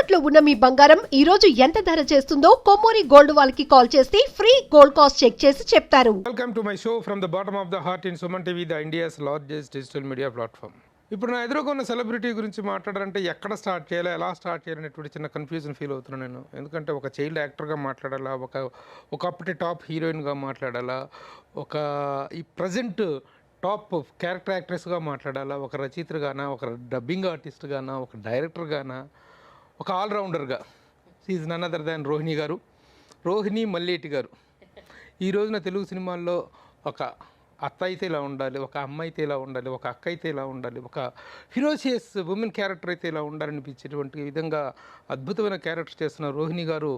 తాకట్టులో ఉన్న మీ బంగారం ఈ రోజు ఎంత ధర చేస్తుందో కొమ్మూరి గోల్డ్ వాళ్ళకి కాల్ చేస్తే ఫ్రీ గోల్డ్ కాస్ట్ చెక్ చేసి చెప్తారు. Welcome to my show from the bottom of the heart in Suman TV, the India's largest digital media platform. ఇప్పుడు నా ఎదురుగా ఉన్న సెలబ్రిటీ గురించి మాట్లాడాలంటే ఎక్కడ స్టార్ట్ చేయాలి, ఎలా స్టార్ట్ చేయాలనేటువంటి చిన్న కన్ఫ్యూజన్ ఫీల్ అవుతున్నాను నేను. ఎందుకంటే ఒక చైల్డ్ యాక్టర్గా మాట్లాడాలా, ఒకప్పటి టాప్ హీరోయిన్గా మాట్లాడాలా, ఈ ప్రజెంట్ టాప్ క్యారెక్టర్ యాక్ట్రెస్గా మాట్లాడాలా, ఒక రచయితగానా, ఒక డబ్బింగ్ ఆర్టిస్ట్గానా, ఒక డైరెక్టర్గానా, ఒక ఆల్రౌండర్గా. Is none other than Rohini గారు, రోహిణి మల్లేటి గారు. ఈ రోజున తెలుగు సినిమాల్లో ఒక అత్త అయితే ఇలా ఉండాలి, ఒక అమ్మ అయితే ఇలా ఉండాలి, ఒక అక్క అయితే ఇలా ఉండాలి, ఒక ఫిరోషియస్ ఉమెన్ క్యారెక్టర్ అయితే ఇలా ఉండాలనిపించేటువంటి విధంగా అద్భుతమైన క్యారెక్టర్ చేస్తున్న రోహిణి గారు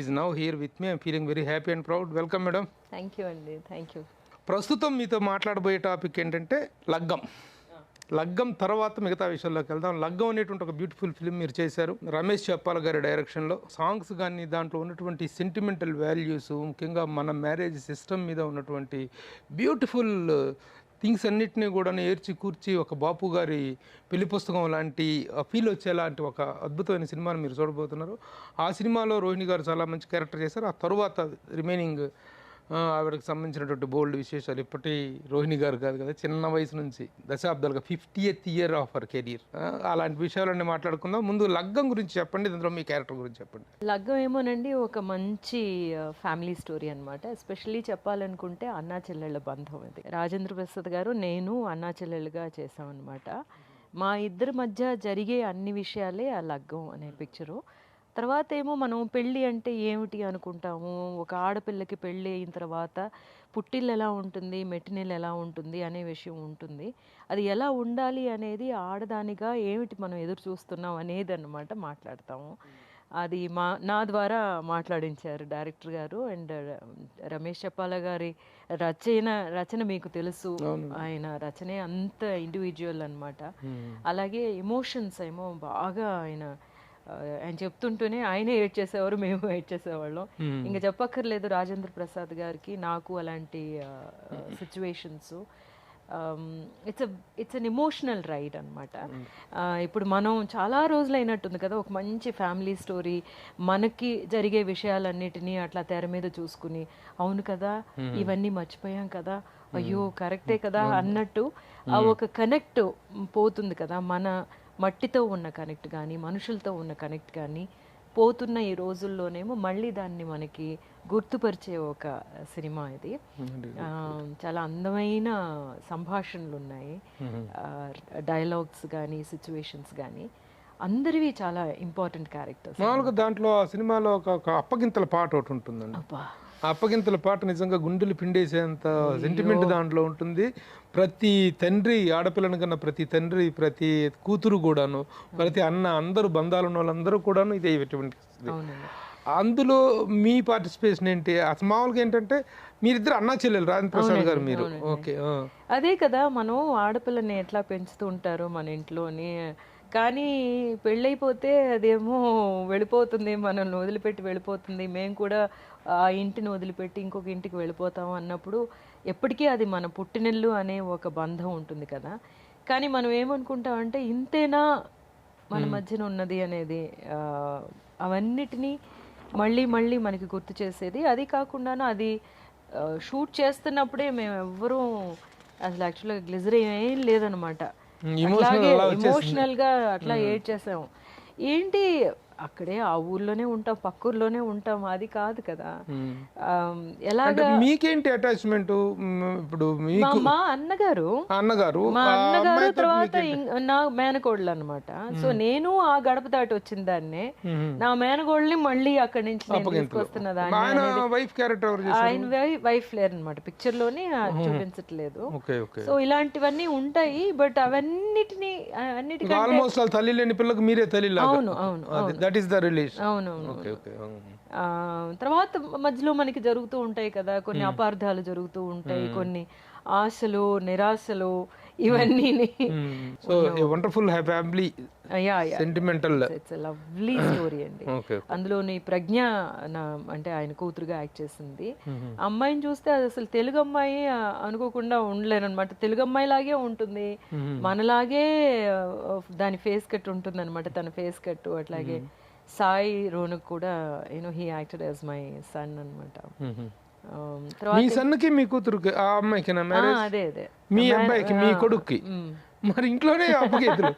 is now here with me. I'm feeling very happy and proud. Welcome madam. Thank you అండి, థ్యాంక్ యూ. ప్రస్తుతం మీతో మాట్లాడబోయే టాపిక్ ఏంటంటే లగ్గం. లగ్గం తర్వాత మిగతా విషయాల్లోకి వెళ్దాం. లగ్గం అనేటువంటి ఒక బ్యూటిఫుల్ ఫిల్మ్ మీరు చేశారు, రమేష్ చెప్పాల గారి డైరెక్షన్లో. సాంగ్స్ కానీ దాంట్లో ఉన్నటువంటి సెంటిమెంటల్ వాల్యూస్, ముఖ్యంగా మన మ్యారేజ్ సిస్టమ్ మీద ఉన్నటువంటి బ్యూటిఫుల్ థింగ్స్ అన్నిటినీ కూడా ఏర్చి కూర్చి ఒక బాపు గారి పెళ్లి పుస్తకం లాంటి ఫీల్ వచ్చేలాంటి ఒక అద్భుతమైన సినిమాను మీరు చూడబోతున్నారు. ఆ సినిమాలో రోహిణి గారు చాలా మంచి క్యారెక్టర్ చేశారు. ఆ తరువాత రిమైనింగ్ ఆవిడకి సంబంధించినటువంటి బోల్డ్ విశేషాలు. ఇప్పటి రోహిణి గారు కాదు కదా, చిన్న వయసు నుంచి దశాబ్దాలుగా 50th year of our career. అలాంటి విషయాలన్నీ మాట్లాడుకుందాం. ముందు లగ్గం గురించి చెప్పండి, దాంట్లో మీ క్యారెక్టర్ గురించి చెప్పండి. లగ్గం ఏమోనండి, ఒక మంచి ఫ్యామిలీ స్టోరీ అనమాట. ఎస్పెషల్లీ చెప్పాలనుకుంటే అన్నా చెల్లెళ్ళ బంధం. అది రాజేంద్ర ప్రసాద్ గారు, నేను అన్నా చెల్లెళ్ళుగా చేసామన్నమాట. మా ఇద్దరి మధ్య జరిగే అన్ని విషయాలే ఆ లగ్గం అనే పిక్చరు. తర్వాత ఏమో మనం పెళ్ళి అంటే ఏమిటి అనుకుంటాము. ఒక ఆడపిల్లకి పెళ్ళి అయిన తర్వాత పుట్టిల్లు ఎలా ఉంటుంది, మెట్టినిల్లు ఎలా ఉంటుంది అనే విషయం ఉంటుంది. అది ఎలా ఉండాలి అనేది ఆడదానిగా ఏమిటి మనం ఎదురు చూస్తున్నాం అనేది అన్నమాట మాట్లాడతాము. అది నా ద్వారా మాట్లాడించారు డైరెక్టర్ గారు. అండ్ రమేష్ చెప్పాల గారి రచన మీకు తెలుసు, ఆయన రచనే అంత ఇండివిజువల్ అనమాట. అలాగే ఎమోషన్స్ ఏమో బాగా ఆయన చెప్తుంటూనే ఆయనే ఏడ్ చేసేవారు, మేము ఏడ్ చేసేవాళ్ళం. ఇంకా చెప్పక్కర్లేదు రాజేంద్ర ప్రసాద్ గారికి నాకు అలాంటి situations. It's an emotional ride అనమాట. ఇప్పుడు మనం చాలా రోజులు అయినట్టుంది కదా ఒక మంచి ఫ్యామిలీ స్టోరీ, మనకి జరిగే విషయాలన్నిటినీ అట్లా తెర మీద చూసుకుని, అవును కదా ఇవన్నీ మర్చిపోయాం కదా, అయ్యో కరెక్టే కదా అన్నట్టు ఆ ఒక కనెక్ట్ పోతుంది కదా. మన మట్టితో ఉన్న కనెక్ట్ కానీ, మనుషులతో ఉన్న కనెక్ట్ కానీ పోతున్న ఈ రోజుల్లోనేమో మళ్ళీ దాన్ని మనకి గుర్తుపరిచే ఒక సినిమా ఇది. చాలా అందమైన సంభాషణలు ఉన్నాయి, డైలాగ్స్ కానీ, సిచ్యువేషన్స్ కానీ అందరివి చాలా ఇంపార్టెంట్ క్యారెక్టర్స్. మామూలుగా దాంట్లో ఆ సినిమాలో ఒక అప్పగింతల పాట ఒకటి ఉంటుందండి. ఆ అప్పగింతల పాట నిజంగా గుండెలు పిండేసేంత సెంటిమెంట్ దాంట్లో ఉంటుంది. ప్రతి తండ్రి, ఆడపిల్లని కన్నా ప్రతి తండ్రి, ప్రతి కూతురు కూడాను, ప్రతి అన్న, అందరూ బంధాలు ఉన్న వాళ్ళందరూ కూడాను ఇదే ఇటువంటి. అందులో మీ పార్టిసిపేషన్ ఏంటి? అసలు మామూలుగా ఏంటంటే మీరిద్దరు అన్నా చెల్లెలు, రాజేంద్ర ప్రసాద్ గారు మీరు. ఓకే, అదే కదా మనం ఆడపిల్లని ఎట్లా పెంచుతూ ఉంటారు మన ఇంట్లోని. కానీ పెళ్ళైపోతే అదేమో వెళ్ళిపోతుంది, మనల్ని వదిలిపెట్టి వెళ్ళిపోతుంది, మేము కూడా ఆ ఇంటిని వదిలిపెట్టి ఇంకొక ఇంటికి వెళ్ళిపోతాము అన్నప్పుడు ఎప్పటికీ అది మన పుట్టినిల్లు అనే ఒక బంధం ఉంటుంది కదా. కానీ మనం ఏమనుకుంటామంటే ఇంతేనా మన మధ్యన ఉన్నది అనేది, అవన్నిటినీ మళ్ళీ మళ్ళీ మనకి గుర్తు చేసేది. అది కాకుండాను అది షూట్ చేస్తున్నప్పుడే మేము ఎవ్వరూ అసలు యాక్చువల్గా గ్లిజర్ ఏం లేదనమాట. ఎమోషనల్ గా అట్లా ఏడ్ చేసాము. ఏంటి అక్కడే ఆ ఊర్లోనే ఉంటాం, పక్క ఊర్లోనే ఉంటాం, అది కాదు కదా. ఎలాగా మీకేంటి అటాచ్మెంట్? ఇప్పుడు మా అన్నగారు తర్వాత నా మేనకోడలు అనమాట. సో నేను ఆ గడప దాటి వచ్చిన దాన్నే, నా మేనకోడల్ని మళ్ళీ అక్కడి నుంచి తీసుకొస్తున్న దాన్ని. ఆయన వైఫ్ లేరు అనమాట, పిక్చర్ లోనే చూపించట్లేదు. సో ఇలాంటివన్నీ ఉంటాయి. బట్ అవన్నిటిని తల్లి లేని పిల్లలకు మీరే తల్లి. అవును అవును, అవునవును. తర్వాత మధ్యలో మనకి జరుగుతూ ఉంటాయి కదా కొన్ని అపార్థాలు జరుగుతూ ఉంటాయి, కొన్ని ఆశలు, నిరాశలు, ఇవన్నీ. So wonderful family sentimental, it's lovely story అండి. అందులోని ప్రజ్ఞ అంటే ఆయన కూతురుగా యాక్ట్ చేసింది. అమ్మాయిని చూస్తే అసలు తెలుగు అమ్మాయి అనుకోకుండా ఉండలేను అనమాట. తెలుగు అమ్మాయి లాగే ఉంటుంది, మనలాగే దాని ఫేస్ కట్ ఉంటుంది అనమాట, తన ఫేస్ కట్ అట్లాగే సాయి రోనక్ కూడా he acted as my son అనమాట. మీ తర్వాత సన్నుకి మీ కూతురుకి ఆ అమ్మాయికి నా మ్యారేజ్, అదే అదే మీ అబ్బాయికి మీ కొడుక్కి, మరి ఇంట్లోనే అప్పగేతులు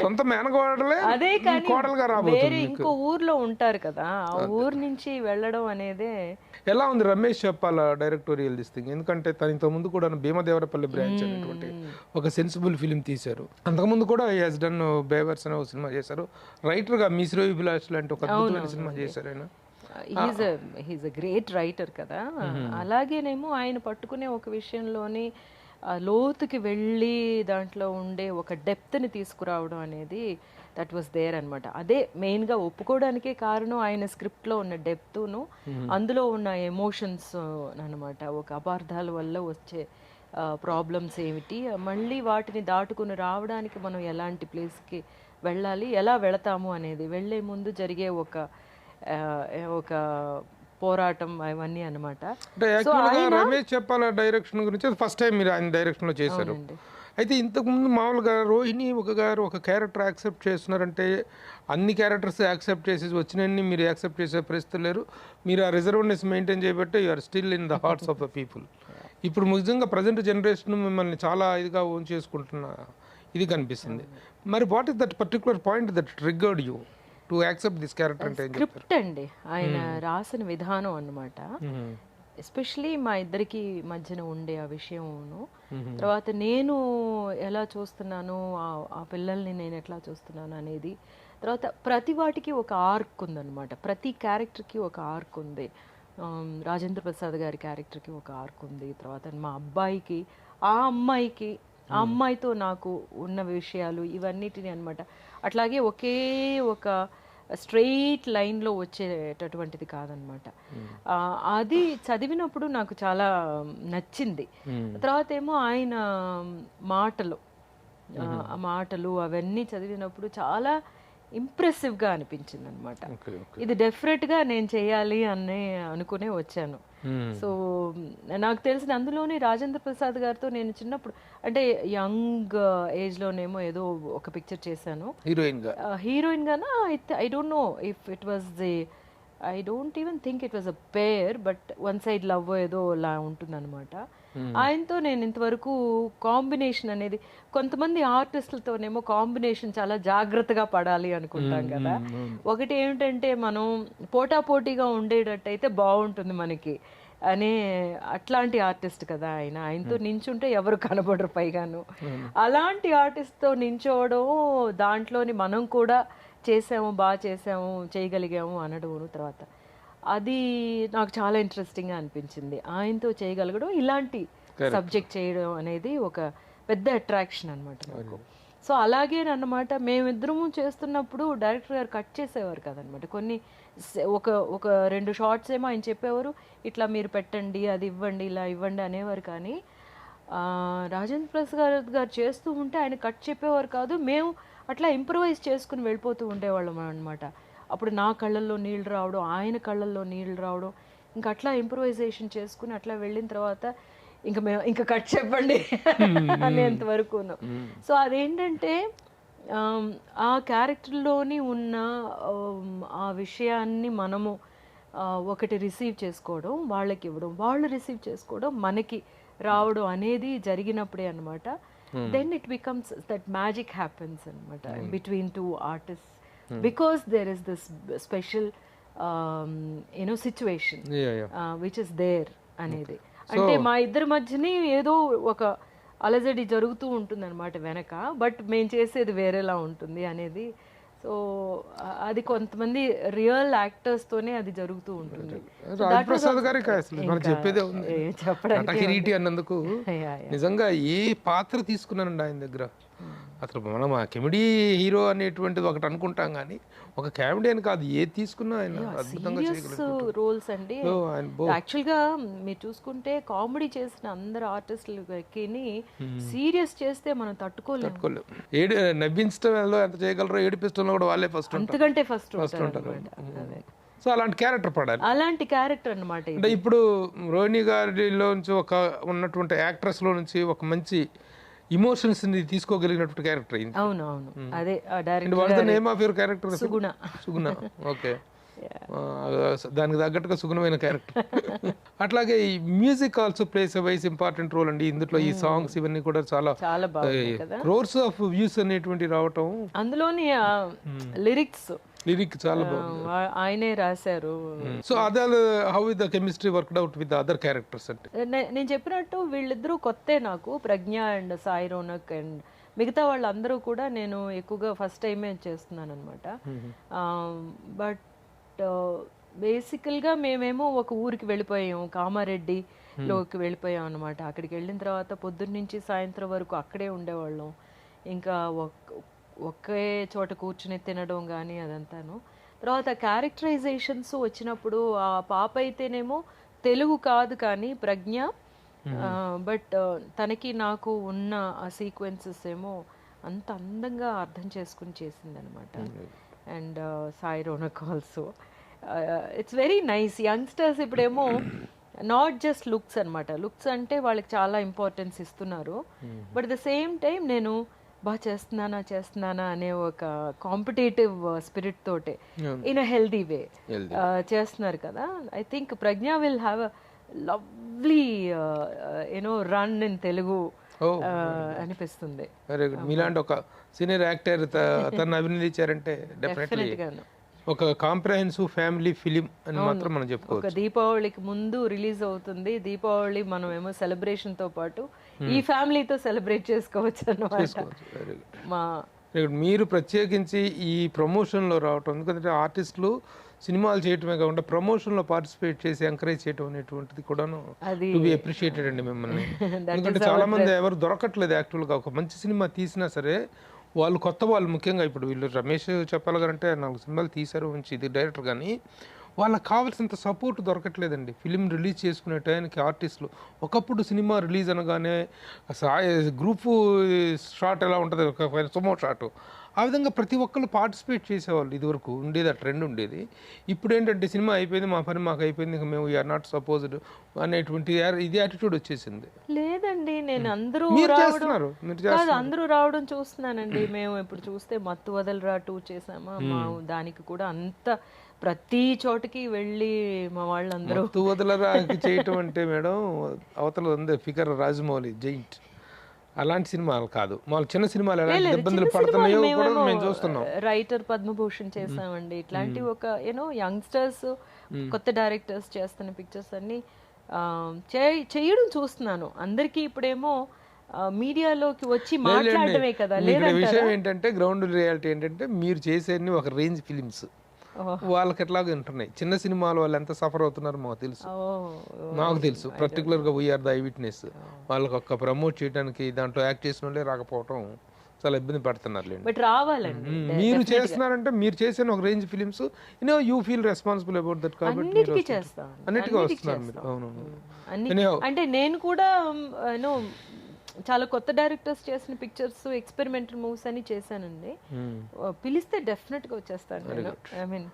సొంత మేనకోడలే అదే కానీ కోడలుగా వేరే రాబోతుంది. ఇంకో ఊర్లో ఉంటారు కదా, ఆ ఊరు నుంచి వెళ్ళడం అనేదే. ఎలా ఉంది రమేష్ చెప్పాలా డైరెక్టోరియల్ దిస్ థింగ్? ఎందుకంటే తను ఇంతకు ముందు కూడా భీమదేవరపల్లి బ్రాంచ్ అనేటువంటి ఒక సెన్సిబుల్ ఫిలిం తీశారు. అంతకుముందు కూడా హెస్ డన్ బేవర్స్ అనే ఒక సినిమా చేశారు. రైటర్గా మీశ్రో విలాస్ లాంటి ఒక అద్భుతమైన సినిమా చేశారు ఆయన. హీజ్ అ గ్రేట్ రైటర్ కదా. అలాగేనేమో ఆయన పట్టుకునే ఒక విషయంలోని లోతుకి వెళ్ళి దాంట్లో ఉండే ఒక డెప్త్ని తీసుకురావడం అనేది దట్ వాస్ దేర్ అనమాట. అదే మెయిన్గా ఒప్పుకోవడానికే కారణం ఆయన స్క్రిప్ట్లో ఉన్న డెప్త్ను, అందులో ఉన్న ఎమోషన్స్ అనమాట. ఒక అపార్థాల వల్ల వచ్చే ప్రాబ్లమ్స్ ఏమిటి, మళ్ళీ వాటిని దాటుకుని రావడానికి మనం ఎలాంటి ప్లేస్కి వెళ్ళాలి, ఎలా వెళతాము అనేది, వెళ్ళే ముందు జరిగే ఒక పోరాటం అవన్నీ అనమాట. అంటే యాక్చువల్గా రమేష్ చెప్పాల డైరెక్షన్ గురించి ఫస్ట్ టైం మీరు ఆయన డైరెక్షన్లో చేశారు. అయితే ఇంతకుముందు మామూలుగా రోహిణి ఒక క్యారెక్టర్ యాక్సెప్ట్ చేస్తున్నారంటే అన్ని క్యారెక్టర్స్ యాక్సెప్ట్ చేసేసి వచ్చినన్ని మీరు యాక్సెప్ట్ చేసే పరిస్థితి లేరు. మీరు ఆ రిజర్వ్నెస్ మెయింటైన్ చేయబట్టే you are still in the hearts of the people. ఇప్పుడు నిజంగా ప్రజెంట్ జనరేషన్ మిమ్మల్ని చాలా ఇదిగా ఓన్ చేసుకుంటున్న ఇది కనిపిస్తుంది. మరి what is that particular point that triggered you to accept this character? అంటే స్క్రిప్ట్ అండి, ఆయన రాసిన విధానం అన్నమాట. ఎస్పెషలీ మా ఇద్దరికి మధ్యన ఉండే ఆ విషయమును, తర్వాత నేను ఎలా చూస్తున్నాను, ఆ పిల్లల్ని నేను ఎట్లా చూస్తున్నాను అనేది, తర్వాత ప్రతి వాటికి ఒక ఆర్క్ ఉందన్నమాట. ప్రతి క్యారెక్టర్కి ఒక ఆర్క్ ఉంది. రాజేంద్ర ప్రసాద్ గారి క్యారెక్టర్కి ఒక ఆర్క్ ఉంది. తర్వాత మా అబ్బాయికి, ఆ అమ్మాయితో నాకు ఉన్న విషయాలు ఇవన్నిటిని అనమాట. అట్లాగే ఒకే ఒక స్ట్రెయిట్ లైన్లో వచ్చేటటువంటిది కాదనమాట. అది చదివినప్పుడు నాకు చాలా నచ్చింది. తర్వాత ఏమో ఆయన మాటలు అవన్నీ చదివినప్పుడు చాలా ఇంప్రెసివ్గా అనిపించింది అనమాట. ఇది డెఫినెట్గా నేను చేయాలి అని అనుకునే వచ్చాను. సో నాకు తెలిసిన అందులోనే రాజేంద్ర ప్రసాద్ గారితో నేను చిన్నప్పుడు అంటే యంగ్ ఏజ్లోనేమో ఏదో ఒక పిక్చర్ చేశాను heroine Gaana. I don't know if it was I don't even think it was a pair, but one side love ఏదో లా ఉంటుందన్నమాట. ఆయనతో నేను ఇంతవరకు కాంబినేషన్ అనేది, కొంతమంది ఆర్టిస్టులతోనేమో కాంబినేషన్ చాలా జాగ్రత్తగా పడాలి అనుకుంటాం కదా. ఒకటి ఏమిటంటే మనం పోటాపోటీగా ఉండేటట్టయితే బాగుంటుంది మనకి అనే అట్లాంటి ఆర్టిస్ట్ కదా ఆయన. ఆయనతో నించుంటే ఎవరు కనబడరు పైగాను. అలాంటి ఆర్టిస్ట్తో నించోవడం, దాంట్లోని మనం కూడా బాగా చేసాము, చేయగలిగాము అనడం, తర్వాత అది నాకు చాలా ఇంట్రెస్టింగ్గా అనిపించింది. ఆయనతో చేయగలగడం, ఇలాంటి సబ్జెక్ట్ చేయడం అనేది ఒక పెద్ద అట్రాక్షన్ అనమాట నాకు. సో అలాగేనమాట మేమిద్దరము చేస్తున్నప్పుడు డైరెక్టర్ గారు కట్ చేసేవారు కదనమాట. కొన్ని ఒక 2 షార్ట్స్ ఏమో ఆయన చెప్పేవారు, ఇట్లా మీరు పెట్టండి, అది ఇవ్వండి, ఇలా ఇవ్వండి అనేవారు. కానీ రాజేంద్ర ప్రసాద్ గారు చేస్తూ ఉంటే ఆయన కట్ చెప్పేవారు కాదు, మేము అట్లా ఇంప్రూవైజ్ చేసుకుని వెళ్ళిపోతూ ఉండేవాళ్ళం అనమాట. అప్పుడు నా కళ్ళల్లో నీళ్ళు రావడం, ఆయన కళ్ళల్లో నీళ్ళు రావడం, ఇంకా అట్లా ఇంప్రూవైజేషన్ చేసుకుని అట్లా వెళ్ళిన తర్వాత ఇంకా కట్ చెప్పండి అనేంత వరకు. సో అదేంటంటే ఆ క్యారెక్టర్లోని ఉన్న ఆ విషయాన్ని మనము ఒకటి రిసీవ్ చేసుకోవడం, వాళ్ళకి ఇవ్వడం, వాళ్ళు రిసీవ్ చేసుకోవడం, మనకి రావడం అనేది జరిగినప్పుడే అనమాట. Then it becomes that magic happens అనమాట between 2 artists, because there is this special situation which is there అనేది. అంటే మా ఇద్దరి మధ్యని ఏదో ఒక అలజడి జరుగుతూ ఉంటుంది అనమాట వెనక, బట్ మేము చేసేది వేరేలా ఉంటుంది అనేది. సో అది కొంతమంది రియల్ యాక్టర్స్ తోనే అది జరుగుతూ ఉంటుంది. చెప్పడానికి అన్నందుకు నిజంగా ఏ పాత్ర తీసుకున్నానండి ఆయన దగ్గర. అసలు మనం ఆ కమెడీ హీరో అనేటువంటిది ఒకటి అనుకుంటాం, కానీ ఒక కామెడీ అని కాదు, ఏ తీసుకున్నా ఆయన అద్భుతంగా రోల్స్ అండి. యాక్చువల్గా మీరు చూసుకుంటే కామెడీ చేసిన అందరు ఆర్టిస్టులకి సీరియస్ చేస్తే మనం తట్టుకోలేము. నవ్వించడంలో ఎంత చేయగలరో ఏడిపిస్టంలో కూడా వాళ్ళే ఫస్ట్, అంతకంటే ఫస్ట్ ఉంటారు. సో అలాంటి క్యారెక్టర్ పడాలి, అలాంటి క్యారెక్టర్ అనమాట. అంటే ఇప్పుడు రోహిణి గారిలో నుంచి ఉన్నటువంటి యాక్ట్రెస్ లో నుంచి ఒక మంచి ఇమోషన్స్ ని తీసుకోగలిగినటువంటి క్యారెక్టర్ అయింది. అవును అవును అదే and director what the name of your character? Suguna. Suguna, okay. దానికి తగ్గట్టుగా సుగుణమైన క్యారెక్టర్. అట్లాగే ఈ మ్యూజిక్ ఆల్సో ప్లేస్ ఎ వైస్ ఇంపార్టెంట్ రోల్ అండి ఇందులో. ఈ సాంగ్స్ ఇవన్నీ కూడా చాలా చాలా బాగుంది కదా, క్రోర్స్ ఆఫ్ వ్యూస్ అనేటువంటి రావటం. అందులోని లిరిక్స్ లిరిక్ చాలా బాగుంది. ఆయనే రాశారు. సో అదే how is the chemistry worked out with other characters అంటే? నేను చెప్పినట్టు వీళ్ళిద్దరూ కొత్తే నాకు, ప్రజ్ఞ అండ్ సాయి రోనక్ అండ్ మిగతా వాళ్ళందరూ కూడా నేను ఎక్కువగా ఫస్ట్ టైమే చేస్తున్నాను అనమాట. బట్ బేసికల్గా మేమేమో ఒక ఊరికి వెళ్ళిపోయాము, కామారెడ్డిలోకి వెళ్ళిపోయాం అనమాట. అక్కడికి వెళ్ళిన తర్వాత పొద్దున్న నుంచి సాయంత్రం వరకు అక్కడే ఉండేవాళ్ళం. ఇంకా ఒకే చోట కూర్చుని తినడం కానీ అదంతాను. తర్వాత క్యారెక్టరైజేషన్స్ వచ్చినప్పుడు ఆ పాప అయితేనేమో తెలుగు కాదు కానీ ప్రజ్ఞ, బట్ తనకి నాకు ఉన్న ఆ సీక్వెన్సెస్ ఏమో అంత అందంగా అర్థం చేసుకుని చేసిందనమాట. And Sai Ronak also, it's very nice. Youngsters ఇప్పుడేమో నాట్ జస్ట్ లుక్స్ అనమాట, లుక్స్ అంటే వాళ్ళకి చాలా ఇంపార్టెన్స్ ఇస్తున్నారు. బట్ ద సేమ్ టైం నేను బాగా చేస్తున్నానా అనే ఒక కాంపిటేటివ్ స్పిరిట్ తోటే ఇన్ అ హెల్దీ వే చేస్తున్నారు కదా. I think Pragna will have a lovely you know run in Telugu అనిపిస్తుంది. మీలాంటి ఒక సీనియర్ యాక్టర్ తను అభినందించారంటే డెఫినెట్లీ ఒక కాంప్రహెన్సివ్ ఫ్యామిలీ ఫిలిం అని మాత్రం మనం చెప్పుకోవచ్చు. ఒక దీపావళికి ముందు రిలీజ్ అవుతుంది. దీపావళి మనం ఏమో సెలబ్రేషన్ తో పాటు ఈ ఫ్యామిలీతో సెలబ్రేట్ చేసుకోవచ్చు అన్నమాట. మీరు ప్రత్యేకించి ఈ ప్రమోషన్లో రావటం, ఎందుకంటే ఆర్టిస్టులు సినిమాలు చేయటమే కాకుండా ప్రమోషన్లో పార్టిసిపేట్ చేసి ఎంకరేజ్ చేయటం అనేటువంటిది కూడాను టు బి అప్రిషియేటెడ్ అండి మిమ్మల్ని. ఎందుకంటే చాలా మంది ఎవరు దొరకట్లేదు యాక్చువల్గా. ఒక మంచి సినిమా తీసినా సరే వాళ్ళు కొత్త వాళ్ళు, ముఖ్యంగా ఇప్పుడు వీళ్ళు రమేష్ చెప్పాలంటే 4 సినిమాలు తీశారు మంచి ఇది డైరెక్టర్, కానీ వాళ్ళకి కావాల్సినంత సపోర్ట్ దొరకట్లేదండి. ఫిలిం రిలీజ్ చేసుకునే టైంకి ఆర్టిస్టులు ఒకప్పుడు సినిమా రిలీజ్ అనగానే గ్రూప్ షాట్ ఎలా ఉంటుంది, ఒక సుమో షాట్, ఆ విధంగా ప్రతి ఒక్కళ్ళు పార్టిసిపేట్ చేసేవాళ్ళు. ఇదివరకు ఉండేది, ఆ ట్రెండ్ ఉండేది. ఇప్పుడు ఏంటంటే సినిమా అయిపోయింది, మా పని మాకు అయిపోయింది, ఇంకా మేము వీఆర్ నాట్ సపోజ్డ్ అనేటువంటి ఇది యాటిట్యూడ్ వచ్చేసింది. లేదండి, నేను అందరూ రావడం చూస్తున్నానండి. మేము ఇప్పుడు చూస్తే మత్తు వదలరా 2 చేసామా, మా దానికి కూడా అంత ప్రతి చోటకి వెళ్ళి మా వాళ్ళందరూ మత్తు వదలరా చేయటం అంటే మేడం అవతల ఉంది ఫిగర్ రాజమౌళి జైంట్, అలాంటి సినిమాలు కాదు, మాకు చిన్న సినిమాలు ఎలా ఇబ్బందులు పడుతున్నాయో కూడా మేము చూస్తున్నాం. రైటర్ పద్మభూషణ్ చేసామండి. ఇట్లాంటి ఒక యూనో యంగ్స్టర్స్ కొత్త డైరెక్టర్స్ చేస్తున్న పిక్చర్స్ అన్ని చేయడం చూస్తున్నాను. అందరికీ ఇప్పుడేమో మీడియాలోకి వచ్చి మాట్లాడటమే కదా. లేదా విషయం ఏంటంటే గ్రౌండ్ రియాలిటీ ఏంటంటే మీరు చేసేది ఒక రేంజ్ ఫిలిమ్స్ వాళ్ళకి ఎట్లాగో ఉంటున్నాయి. చిన్న సినిమాలు వాళ్ళు ఎంత సఫర్ అవుతున్నారో మాకు తెలుసు. పర్టికులర్గా వీఆర్ ద ఐ విట్నెస్. వాళ్ళకి ఒక్క ప్రమోట్ చేయడానికి దాంట్లో యాక్ట్ చేసిన వాళ్ళే రాకపోవడం చాలా ఇబ్బంది పడుతున్నారు. బట్ రావాలండి, మీరు చేస్తున్నారంటే మీరు చేసిన ఒక range films you feel responsible about that, కాబట్టి అన్నిటికీ వస్తున్నారు మీరు. అవును, అంటే నేను కూడా చాలా కొత్త డైరెక్టర్స్ చేసిన పిక్చర్స్, ఎక్స్పెరిమెంటల్ మూవ్స్ అని చేశానండి. పిలిస్తే డెఫినెట్ గా వచ్చేస్తాను. I mean